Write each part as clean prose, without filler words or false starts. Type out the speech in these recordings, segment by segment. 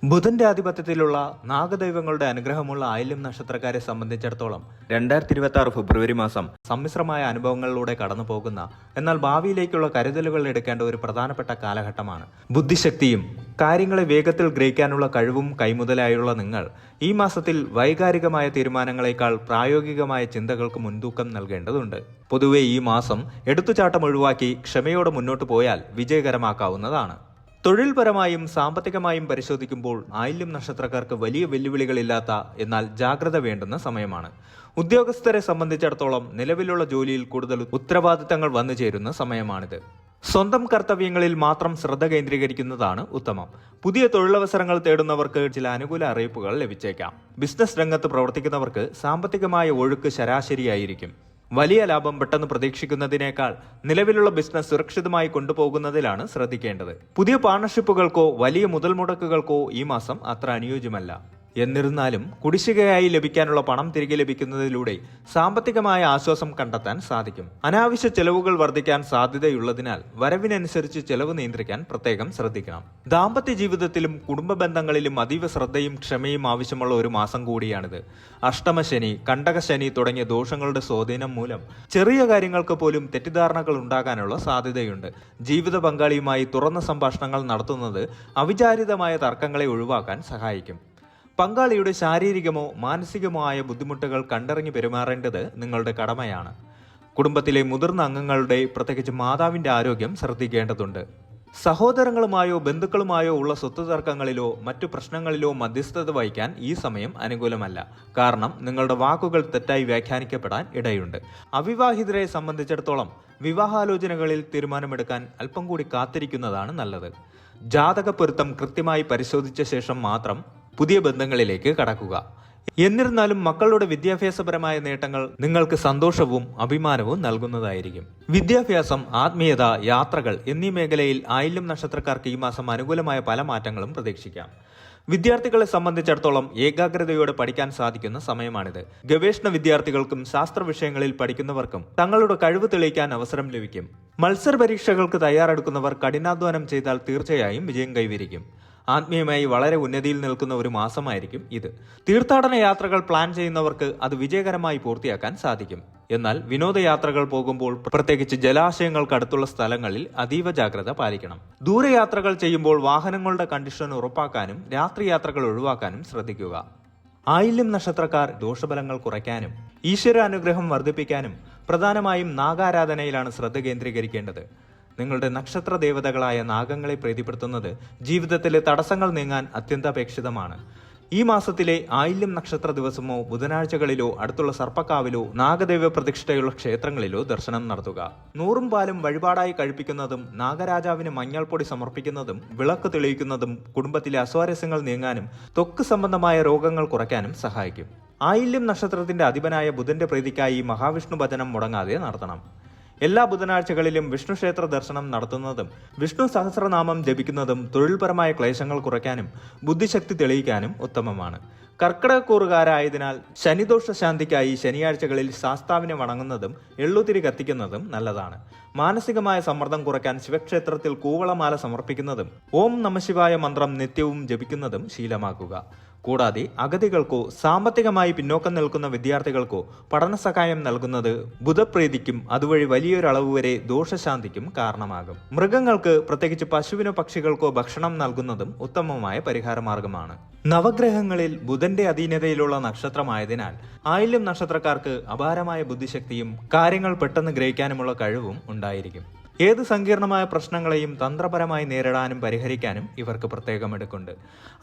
ബുധന്റെ ആധിപത്യത്തിലുള്ള നാഗദൈവങ്ങളുടെ അനുഗ്രഹമുള്ള ആയില്യം നക്ഷത്രക്കാരെ സംബന്ധിച്ചിടത്തോളം 2026 ഫെബ്രുവരി മാസം സമ്മിശ്രമായ അനുഭവങ്ങളിലൂടെ കടന്നു പോകുന്ന എന്നാൽ ഭാവിയിലേക്കുള്ള കരുതലുകൾ എടുക്കേണ്ട ഒരു പ്രധാനപ്പെട്ട കാലഘട്ടമാണ്. ബുദ്ധിശക്തിയും കാര്യങ്ങളെ വേഗത്തിൽ ഗ്രഹിക്കാനുള്ള കഴിവും കൈമുതലായുള്ള നിങ്ങൾ ഈ മാസത്തിൽ വൈകാരികമായ തീരുമാനങ്ങളെക്കാൾ പ്രായോഗികമായ ചിന്തകൾക്ക് മുൻതൂക്കം നൽകേണ്ടതുണ്ട്. പൊതുവെ ഈ മാസം എടുത്തുചാട്ടം ഒഴിവാക്കി ക്ഷമയോടെ മുന്നോട്ടു പോയാൽ വിജയകരമാക്കാവുന്നതാണ്. തൊഴിൽപരമായും സാമ്പത്തികമായും പരിശോധിക്കുമ്പോൾ ആയില്യം നക്ഷത്രക്കാർക്ക് വലിയ വെല്ലുവിളികളില്ലാത്ത എന്നാൽ ജാഗ്രത വേണ്ടുന്ന സമയമാണ്. ഉദ്യോഗസ്ഥരെ സംബന്ധിച്ചിടത്തോളം നിലവിലുള്ള ജോലിയിൽ കൂടുതൽ ഉത്തരവാദിത്തങ്ങൾ വന്നു ചേരുന്ന സമയമാണിത്. സ്വന്തം കർത്തവ്യങ്ങളിൽ മാത്രം ശ്രദ്ധ കേന്ദ്രീകരിക്കുന്നതാണ് ഉത്തമം. പുതിയ തൊഴിലവസരങ്ങൾ തേടുന്നവർക്ക് ചില അനുകൂല അറിയിപ്പുകൾ ലഭിച്ചേക്കാം. ബിസിനസ് രംഗത്ത് പ്രവർത്തിക്കുന്നവർക്ക് സാമ്പത്തികമായ ഒഴുക്ക് ശരാശരിയായിരിക്കും. വലിയ ലാഭം പെട്ടെന്ന് പ്രതീക്ഷിക്കുന്നതിനേക്കാൾ നിലവിലുള്ള ബിസിനസ് സുരക്ഷിതമായി കൊണ്ടുപോകുന്നതിലാണ് ശ്രദ്ധിക്കേണ്ടത്. പുതിയ പാർട്ണർഷിപ്പുകൾക്കോ വലിയ മുതൽ മുടക്കുകൾക്കോ ഈ മാസം അത്ര അനുയോജ്യമല്ല. എന്നിരുന്നാലും കുടിശ്ശികയായി ലഭിക്കാനുള്ള പണം തിരികെ ലഭിക്കുന്നതിലൂടെ സാമ്പത്തികമായ ആശ്വാസം കണ്ടെത്താൻ സാധിക്കും. അനാവശ്യ ചെലവുകൾ വർദ്ധിക്കാൻ സാധ്യതയുള്ളതിനാൽ വരവിനനുസരിച്ച് ചെലവ് നിയന്ത്രിക്കാൻ പ്രത്യേകം ശ്രദ്ധിക്കണം. ദാമ്പത്യ ജീവിതത്തിലും കുടുംബ ബന്ധങ്ങളിലും അതീവ ശ്രദ്ധയും ക്ഷമയും ആവശ്യമുള്ള ഒരു മാസം കൂടിയാണിത്. അഷ്ടമശനി, കണ്ടകശനി തുടങ്ങിയ ദോഷങ്ങളുടെ സ്വാധീനം മൂലം ചെറിയ കാര്യങ്ങൾക്ക് പോലും തെറ്റിദ്ധാരണകൾ ഉണ്ടാകാനുള്ള സാധ്യതയുണ്ട്. ജീവിത പങ്കാളിയുമായി തുറന്ന സംഭാഷണങ്ങൾ നടത്തുന്നത് അവിചാരിതമായ തർക്കങ്ങളെ ഒഴിവാക്കാൻ സഹായിക്കും. പങ്കാളിയുടെ ശാരീരികമോ മാനസികമോ ആയ ബുദ്ധിമുട്ടുകൾ കണ്ടിറങ്ങി പെരുമാറേണ്ടത് നിങ്ങളുടെ കടമയാണ്. കുടുംബത്തിലെ മുതിർന്ന അംഗങ്ങളുടെ, പ്രത്യേകിച്ച് മാതാവിന്റെ ആരോഗ്യം ശ്രദ്ധിക്കേണ്ടതുണ്ട്. സഹോദരങ്ങളുമായോ ബന്ധുക്കളുമായോ ഉള്ള സ്വത്ത് തർക്കങ്ങളിലോ മറ്റു പ്രശ്നങ്ങളിലോ മധ്യസ്ഥത വഹിക്കാൻ ഈ സമയം അനുകൂലമല്ല. കാരണം നിങ്ങളുടെ വാക്കുകൾ തെറ്റായി വ്യാഖ്യാനിക്കപ്പെടാൻ ഇടയുണ്ട്. അവിവാഹിതരെ സംബന്ധിച്ചിടത്തോളം വിവാഹാലോചനകളിൽ തീരുമാനമെടുക്കാൻ അല്പം കൂടി കാത്തിരിക്കുന്നതാണ് നല്ലത്. ജാതക പൊരുത്തം കൃത്യമായി പരിശോധിച്ച ശേഷം മാത്രം പുതിയ ബന്ധങ്ങളിലേക്ക് കടക്കുക. എന്നിരുന്നാലും മക്കളുടെ വിദ്യാഭ്യാസപരമായ നേട്ടങ്ങൾ നിങ്ങൾക്ക് സന്തോഷവും അഭിമാനവും നൽകുന്നതായിരിക്കും. വിദ്യാഭ്യാസം, ആത്മീയത, യാത്രകൾ എന്നീ മേഖലയിൽ ആയില്യം നക്ഷത്രക്കാർക്ക് ഈ മാസം അനുകൂലമായ പല മാറ്റങ്ങളും പ്രതീക്ഷിക്കാം. വിദ്യാർത്ഥികളെ സംബന്ധിച്ചിടത്തോളം ഏകാഗ്രതയോടെ പഠിക്കാൻ സാധിക്കുന്ന സമയമാണിത്. ഗവേഷണ വിദ്യാർത്ഥികൾക്കും ശാസ്ത്ര വിഷയങ്ങളിൽ പഠിക്കുന്നവർക്കും തങ്ങളുടെ കഴിവ് തെളിയിക്കാൻ അവസരം ലഭിക്കും. മത്സര പരീക്ഷകൾക്ക് തയ്യാറെടുക്കുന്നവർ കഠിനാധ്വാനം ചെയ്താൽ തീർച്ചയായും വിജയം കൈവരിക്കും. ആത്മീയമായി വളരെ ഉന്നതിയിൽ നിൽക്കുന്ന ഒരു മാസമായിരിക്കും ഇത്. തീർത്ഥാടന യാത്രകൾ പ്ലാൻ ചെയ്യുന്നവർക്ക് അത് വിജയകരമായി പൂർത്തിയാക്കാൻ സാധിക്കും. എന്നാൽ വിനോദയാത്രകൾ പോകുമ്പോൾ, പ്രത്യേകിച്ച് ജലാശയങ്ങൾക്കടുത്തുള്ള സ്ഥലങ്ങളിൽ അതീവ ജാഗ്രത പാലിക്കണം. ദൂരയാത്രകൾ ചെയ്യുമ്പോൾ വാഹനങ്ങളുടെ കണ്ടീഷൻ ഉറപ്പാക്കാനും രാത്രി യാത്രകൾ ഒഴിവാക്കാനും ശ്രദ്ധിക്കുക. ആയില്യം നക്ഷത്രക്കാർ ദോഷഫലങ്ങൾ കുറയ്ക്കാനും ഈശ്വരാനുഗ്രഹം വർദ്ധിപ്പിക്കാനും പ്രധാനമായും നാഗാരാധനയിലാണ് ശ്രദ്ധ കേന്ദ്രീകരിക്കേണ്ടത്. നിങ്ങളുടെ നക്ഷത്ര ദേവതകളായ നാഗങ്ങളെ പ്രീതിപ്പെടുത്തുന്നത് ജീവിതത്തിലെ തടസ്സങ്ങൾ നീങ്ങാൻ അത്യന്താപേക്ഷിതമാണ്. ഈ മാസത്തിലെ ആയില്യം നക്ഷത്ര ദിവസമോ ബുധനാഴ്ചകളിലോ അടുത്തുള്ള സർപ്പക്കാവിലോ നാഗദൈവ പ്രതിഷ്ഠയുള്ള ക്ഷേത്രങ്ങളിലോ ദർശനം നടത്തുക. നൂറും പാലും വഴിപാടായി കഴിപ്പിക്കുന്നതും നാഗരാജാവിന് മഞ്ഞൾപ്പൊടി സമർപ്പിക്കുന്നതും വിളക്ക് തെളിയിക്കുന്നതും കുടുംബത്തിലെ അസ്വാരസ്യങ്ങൾ നീങ്ങാനും ത്വക്ക് സംബന്ധമായ രോഗങ്ങൾ കുറയ്ക്കാനും സഹായിക്കും. ആയില്യം നക്ഷത്രത്തിന്റെ അധിപനായ ബുധന്റെ പ്രീതിക്കായി മഹാവിഷ്ണു ഭജനം മുടങ്ങാതെ നടത്തണം. എല്ലാ ബുധനാഴ്ചകളിലും വിഷ്ണു ക്ഷേത്ര ദർശനം നടത്തുന്നതും വിഷ്ണു സഹസ്രനാമം ജപിക്കുന്നതും തൊഴിൽപരമായ ക്ലേശങ്ങൾ കുറയ്ക്കാനും ബുദ്ധിശക്തി തെളിയിക്കാനും ഉത്തമമാണ്. കർക്കിടകക്കൂറുകാരായതിനാൽ ശനിദോഷ ശാന്തിക്കായി ശനിയാഴ്ചകളിൽ ശാസ്താവിനെ വണങ്ങുന്നതും എള്ളുതിരി കത്തിക്കുന്നതും നല്ലതാണ്. മാനസികമായ സമ്മർദ്ദം കുറയ്ക്കാൻ ശിവക്ഷേത്രത്തിൽ കൂവളമാല സമർപ്പിക്കുന്നതും ഓം നമഃശിവായ മന്ത്രം നിത്യവും ജപിക്കുന്നതും ശീലമാക്കുക. കൂടാതെ അഗതികൾക്കോ സാമ്പത്തികമായി പിന്നോക്കം നിൽക്കുന്ന വിദ്യാർത്ഥികൾക്കോ പഠന സഹായം നൽകുന്നത് ബുധപ്രീതിക്കും അതുവഴി വലിയൊരളവ് വരെ ദോഷശാന്തിക്കും കാരണമാകും. മൃഗങ്ങൾക്ക്, പ്രത്യേകിച്ച് പശുവിനോ പക്ഷികൾക്കോ ഭക്ഷണം നൽകുന്നതും ഉത്തമമായ പരിഹാര മാർഗമാണ്. നവഗ്രഹങ്ങളിൽ ബുധന്റെ അധീനതയിലുള്ള നക്ഷത്രമായതിനാൽ ആയില്യം നക്ഷത്രക്കാർക്ക് അപാരമായ ബുദ്ധിശക്തിയും കാര്യങ്ങൾ പെട്ടെന്ന് ഗ്രഹിക്കാനുമുള്ള കഴിവും ഉണ്ടായിരിക്കും. ഏത് സങ്കീർണമായ പ്രശ്നങ്ങളെയും തന്ത്രപരമായി നേരിടാനും പരിഹരിക്കാനും ഇവർക്ക് പ്രത്യേകം എടുക്കുന്നുണ്ട്.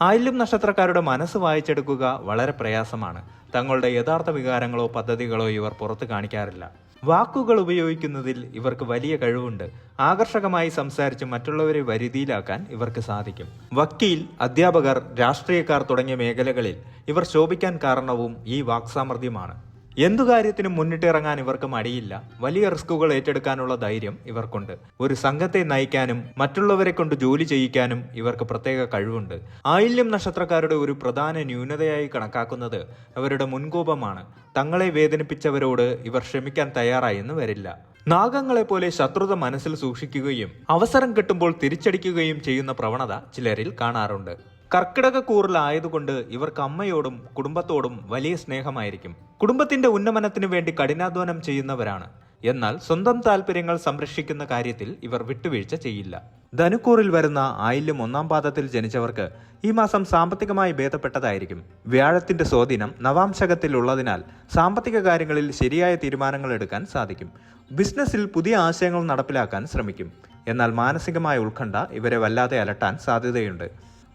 ആയില്യം നക്ഷത്രക്കാരുടെ മനസ്സ് വായിച്ചെടുക്കുക വളരെ പ്രയാസമാണ്. തങ്ങളുടെ യഥാർത്ഥ വികാരങ്ങളോ പദ്ധതികളോ ഇവർ പുറത്തു കാണിക്കാറില്ല. വാക്കുകൾ ഉപയോഗിക്കുന്നതിൽ ഇവർക്ക് വലിയ കഴിവുണ്ട്. ആകർഷകമായി സംസാരിച്ച് മറ്റുള്ളവരെ വരുതിയിലാക്കാൻ ഇവർക്ക് സാധിക്കും. വക്കീൽ, അധ്യാപകർ, രാഷ്ട്രീയക്കാർ തുടങ്ങിയ മേഖലകളിൽ ഇവർ ശോഭിക്കാൻ കാരണവും ഈ വാക്സാമർഥ്യമാണ്. എന്തു കാര്യത്തിനും മുന്നിട്ടിറങ്ങാൻ ഇവർക്ക് മടിയില്ല. വലിയ റിസ്കുകൾ ഏറ്റെടുക്കാനുള്ള ധൈര്യം ഇവർക്കുണ്ട്. ഒരു സംഘത്തെ നയിക്കാനും മറ്റുള്ളവരെ കൊണ്ട് ജോലി ചെയ്യിക്കാനും ഇവർക്ക് പ്രത്യേക കഴിവുണ്ട്. ആയില്യം നക്ഷത്രക്കാരുടെ ഒരു പ്രധാന ന്യൂനതയായി കണക്കാക്കുന്നത് അവരുടെ മുൻകോപമാണ്. തങ്ങളെ വേദനിപ്പിച്ചവരോട് ഇവർ ക്ഷമിക്കാൻ തയ്യാറായെന്ന് വരില്ല. നാഗങ്ങളെപ്പോലെ ശത്രുത മനസ്സിൽ സൂക്ഷിക്കുകയും അവസരം കിട്ടുമ്പോൾ തിരിച്ചടിക്കുകയും ചെയ്യുന്ന പ്രവണത ചിലരിൽ കാണാറുണ്ട്. കർക്കിടക കൂറിലായതുകൊണ്ട് ഇവർക്ക് അമ്മയോടും കുടുംബത്തോടും വലിയ സ്നേഹമായിരിക്കും. കുടുംബത്തിന്റെ ഉന്നമനത്തിനു വേണ്ടി കഠിനാധ്വാനം ചെയ്യുന്നവരാണ്. എന്നാൽ സ്വന്തം താല്പര്യങ്ങൾ സംരക്ഷിക്കുന്ന കാര്യത്തിൽ ഇവർ വിട്ടുവീഴ്ച ചെയ്യില്ല. ധനുക്കൂറിൽ വരുന്ന ആയില്യം 1-ാം പാദത്തിൽ ജനിച്ചവർക്ക് ഈ മാസം സാമ്പത്തികമായി ഭേദപ്പെട്ടതായിരിക്കും. വ്യാഴത്തിന്റെ സ്വാധീനം നവാംശകത്തിൽ ഉള്ളതിനാൽ സാമ്പത്തിക കാര്യങ്ങളിൽ ശരിയായ തീരുമാനങ്ങൾ എടുക്കാൻ സാധിക്കും. ബിസിനസ്സിൽ പുതിയ ആശയങ്ങൾ നടപ്പിലാക്കാൻ ശ്രമിക്കും. എന്നാൽ മാനസികമായ ഉത്കണ്ഠ ഇവരെ വല്ലാതെ അലട്ടാൻ സാധ്യതയുണ്ട്.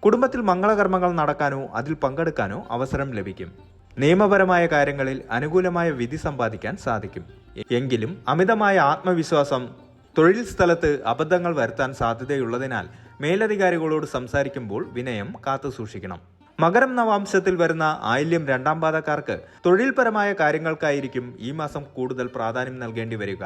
കുടുംബത്തിൽ മംഗളകർമ്മങ്ങൾ നടക്കാനോ അതിൽ പങ്കെടുക്കാനോ അവസരം ലഭിക്കും. നിയമപരമായ കാര്യങ്ങളിൽ അനുകൂലമായ വിധി സമ്പാദിക്കാൻ സാധിക്കും. എങ്കിലും അമിതമായ ആത്മവിശ്വാസം തൊഴിൽ സ്ഥലത്ത് അബദ്ധങ്ങൾ വരുത്താൻ സാധ്യതയുള്ളതിനാൽ മേലധികാരികളോട് സംസാരിക്കുമ്പോൾ വിനയം കാത്തു സൂക്ഷിക്കണം. മകരം നവാംശത്തിൽ വരുന്ന ആയില്യം 2-ാം പാദക്കാർക്ക് തൊഴിൽപരമായ കാര്യങ്ങൾക്കായിരിക്കും ഈ മാസം കൂടുതൽ പ്രാധാന്യം നൽകേണ്ടി വരിക.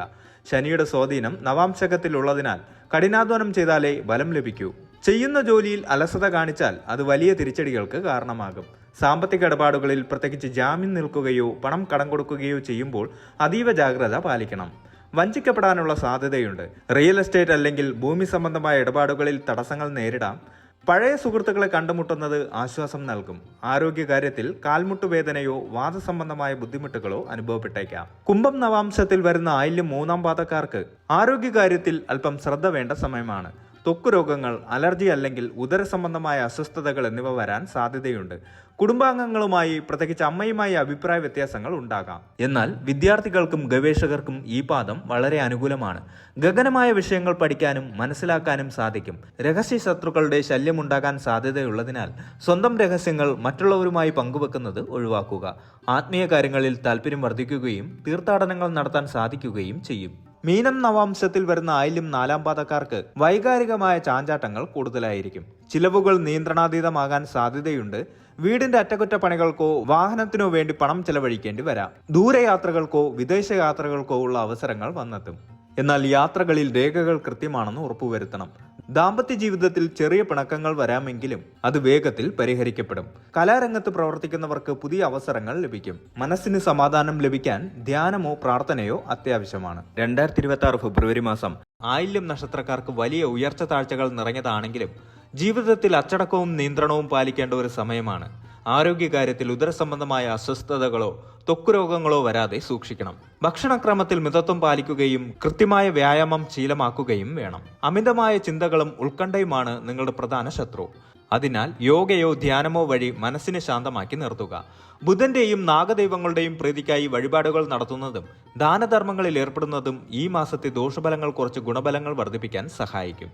ശനിയുടെ സ്വാധീനം നവാംശകത്തിലുള്ളതിനാൽ കഠിനാധ്വാനം ചെയ്താലേ ബലം ലഭിക്കൂ. ചെയ്യുന്ന ജോലിയിൽ അലസത കാണിച്ചാൽ അത് വലിയ തിരിച്ചടികൾക്ക് കാരണമാകും. സാമ്പത്തിക ഇടപാടുകളിൽ പ്രത്യേകിച്ച് ജാമ്യം നിൽക്കുകയോ പണം കടം കൊടുക്കുകയോ ചെയ്യുമ്പോൾ അതീവ ജാഗ്രത പാലിക്കണം. വഞ്ചിക്കപ്പെടാനുള്ള സാധ്യതയുണ്ട്. റിയൽ എസ്റ്റേറ്റ് അല്ലെങ്കിൽ ഭൂമി സംബന്ധമായ ഇടപാടുകളിൽ തടസ്സങ്ങൾ നേരിടാം. പഴയ സുഹൃത്തുക്കളെ കണ്ടുമുട്ടുന്നത് ആശ്വാസം നൽകും. ആരോഗ്യകാര്യത്തിൽ കാൽമുട്ടുവേദനയോ വാദസംബന്ധമായ ബുദ്ധിമുട്ടുകളോ അനുഭവപ്പെട്ടേക്കാം. കുംഭം നവാംശത്തിൽ വരുന്ന ആയില്യം 3-ാം പാദക്കാർക്ക് ആരോഗ്യകാര്യത്തിൽ അല്പം ശ്രദ്ധ വേണ്ട സമയമാണ്. ത്വക്ക് രോഗങ്ങൾ, അലർജി അല്ലെങ്കിൽ ഉദര സംബന്ധമായ അസ്വസ്ഥതകൾ എന്നിവ വരാൻ സാധ്യതയുണ്ട്. കുടുംബാംഗങ്ങളുമായി പ്രത്യേകിച്ച് അമ്മയുമായി അഭിപ്രായ വ്യത്യാസങ്ങൾ ഉണ്ടാകാം. എന്നാൽ വിദ്യാർത്ഥികൾക്കും ഗവേഷകർക്കും ഈ പാദം വളരെ അനുകൂലമാണ്. ഗഗനമായ വിഷയങ്ങൾ പഠിക്കാനും മനസ്സിലാക്കാനും സാധിക്കും. രഹസ്യ ശത്രുക്കളുടെ ശല്യമുണ്ടാകാൻ സാധ്യതയുള്ളതിനാൽ സ്വന്തം രഹസ്യങ്ങൾ മറ്റുള്ളവരുമായി പങ്കുവെക്കുന്നത് ഒഴിവാക്കുക. ആത്മീയ കാര്യങ്ങളിൽ താല്പര്യം വർദ്ധിക്കുകയും തീർത്ഥാടനങ്ങൾ നടത്താൻ സാധിക്കുകയും ചെയ്യും. മീനം നവാംശത്തിൽ വരുന്ന ആയില്യം 4-ാം പാദക്കാർക്ക് വൈകാരികമായ ചാഞ്ചാട്ടങ്ങൾ കൂടുതലായിരിക്കും. ചിലവുകൾ നിയന്ത്രണാതീതമാകാൻ സാധ്യതയുണ്ട്. വീടിന്റെ അറ്റകുറ്റപ്പണികൾക്കോ വാഹനത്തിനോ വേണ്ടി പണം ചെലവഴിക്കേണ്ടി വരാം. ദൂരയാത്രകൾക്കോ വിദേശ യാത്രകൾക്കോ ഉള്ള അവസരങ്ങൾ വന്നെത്തും. എന്നാൽ യാത്രകളിൽ രേഖകൾ കൃത്യമാണെന്ന് ഉറപ്പുവരുത്തണം. ദാമ്പത്യ ജീവിതത്തിൽ ചെറിയ പിണക്കങ്ങൾ വരാമെങ്കിലും അത് വേഗത്തിൽ പരിഹരിക്കപ്പെടും. കലാരംഗത്ത് പ്രവർത്തിക്കുന്നവർക്ക് പുതിയ അവസരങ്ങൾ ലഭിക്കും. മനസ്സിന് സമാധാനം ലഭിക്കാൻ ധ്യാനമോ പ്രാർത്ഥനയോ അത്യാവശ്യമാണ്. 2026 ഫെബ്രുവരി മാസം ആയില്യം നക്ഷത്രക്കാർക്ക് വലിയ ഉയർച്ച താഴ്ചകൾ നിറഞ്ഞതാണെങ്കിലും ജീവിതത്തിൽ അച്ചടക്കവും നിയന്ത്രണവും പാലിക്കേണ്ട ഒരു സമയമാണ്. ആരോഗ്യകാര്യത്തിൽ ഉദരസംബന്ധമായ അസ്വസ്ഥതകളോ ത്വക്ക് രോഗങ്ങളോ വരാതെ സൂക്ഷിക്കണം. ഭക്ഷണക്രമത്തിൽ മിതത്വം പാലിക്കുകയും കൃത്യമായ വ്യായാമം ശീലമാക്കുകയും വേണം. അമിതമായ ചിന്തകളും ഉത്കണ്ഠയുമാണ് നിങ്ങളുടെ പ്രധാന ശത്രു. അതിനാൽ യോഗയോ ധ്യാനമോ വഴി മനസ്സിനെ ശാന്തമാക്കി നിർത്തുക. ബുധന്റെയും നാഗദൈവങ്ങളുടെയും പ്രീതിക്കായി വഴിപാടുകൾ നടത്തുന്നതും ദാനധർമ്മങ്ങളിൽ ഏർപ്പെടുന്നതും ഈ മാസത്തെ ദോഷഫലങ്ങൾ കുറച്ച് ഗുണഫലങ്ങൾ വർദ്ധിപ്പിക്കാൻ സഹായിക്കും.